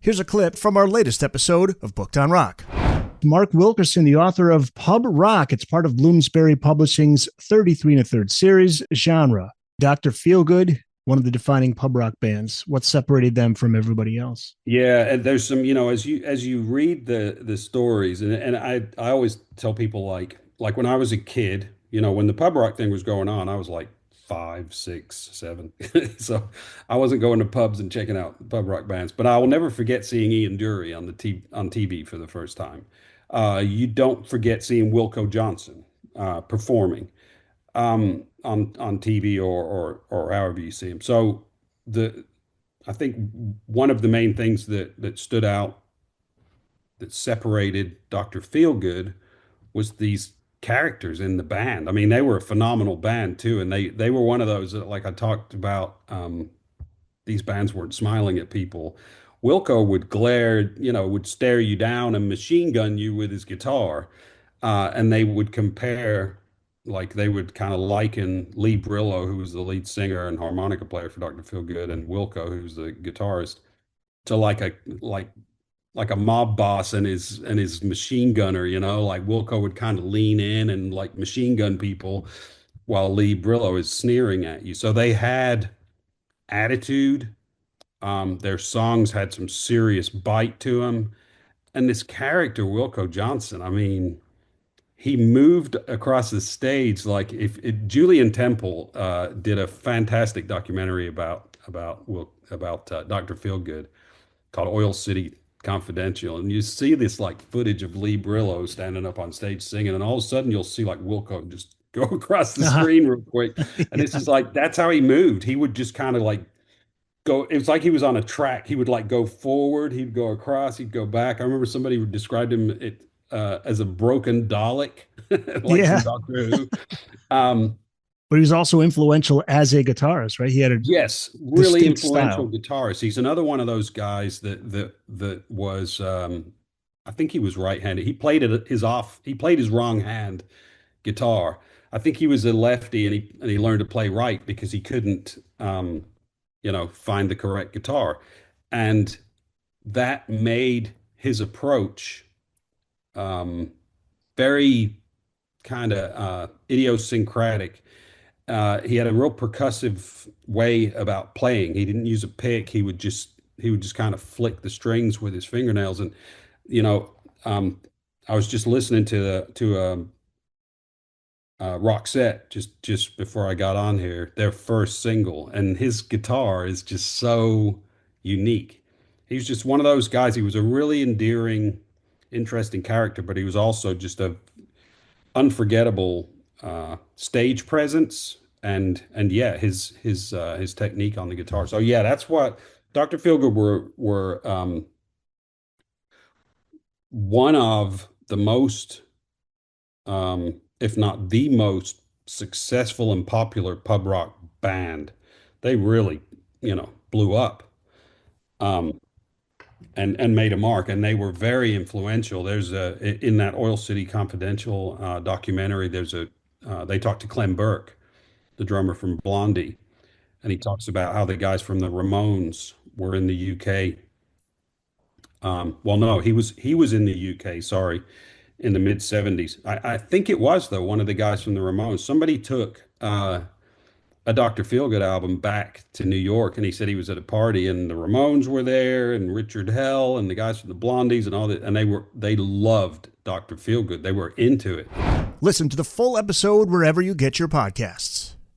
Here's a clip from our latest episode of Booked on Rock. Mark Wilkerson, the author of Pub Rock. It's part of Bloomsbury Publishing's 33 1/3 series genre. Dr. Feelgood, one of the defining pub rock bands. What separated them from everybody else? Yeah, and there's some, as you read the stories, and I always tell people like when I was a kid, when the pub rock thing was going on, I was like 5, 6, 7. So I wasn't going to pubs and checking out pub rock bands, but I will never forget seeing Ian Dury on TV for the first time. You don't forget seeing Wilko Johnson performing on TV or however you see him. So the I think one of the main things that stood out that separated Dr. Feelgood was these characters in the band. I mean, they were a phenomenal band too, and they were one of those that, like I talked about, these bands weren't smiling at people. Wilco would glare, would stare you down and machine gun you with his guitar, and they would compare. Like they would kind of liken Lee Brillo, who was the lead singer and harmonica player for Dr. Feelgood, and Wilco, who's the guitarist, to like a mob boss and his machine gunner, like Wilco would kind of lean in and like machine gun people while Lee Brillo is sneering at you. So they had attitude. Their songs had some serious bite to them. And this character, Wilko Johnson, I mean, he moved across the stage like if Julian Temple did a fantastic documentary about Dr. Feelgood called Oil City Confidential, and you see this like footage of Lee Brillo standing up on stage singing, and all of a sudden you'll see like Wilco just go across the screen real quick, and it's just like that's how he moved. He would just kind of like go. It was like he was on a track. He would like go forward, he'd go across, he'd go back. I remember somebody described him as a broken Dalek, like Yeah. from Doctor Who. Um, But he was also influential as a guitarist, right? He had a yes, really distinct influential style. guitarist. He's another one of those guys that was. I think he was right-handed. He played his wrong hand guitar. I think he was a lefty, and he learned to play right because he couldn't, find the correct guitar, and that made his approach very kind of idiosyncratic. He had a real percussive way about playing. He didn't use a pick. He would just kind of flick the strings with his fingernails. And you know, um, I was just listening to Roxette just before I got on here, their first single, and his guitar is just so unique. He's just one of those guys. He was a really endearing, interesting character, but he was also just a unforgettable stage presence and yeah, his technique on the guitar. So yeah, that's what Dr. Feelgood were one of the most, if not the most successful and popular pub rock band. They really, blew up. Um, and made a mark, and they were very influential. There's in that Oil City Confidential documentary. They talked to Clem Burke, the drummer from Blondie, and he talks about how the guys from the Ramones were in the UK. Well, no, he was in the UK. Sorry, in the mid '70s. I think it was though one of the guys from the Ramones. Somebody took a Dr. Feelgood album back to New York, and he said he was at a party, and the Ramones were there, and Richard Hell, and the guys from the Blondies, and all that, and they loved Dr. Feelgood. They were into it. Listen to the full episode wherever you get your podcasts.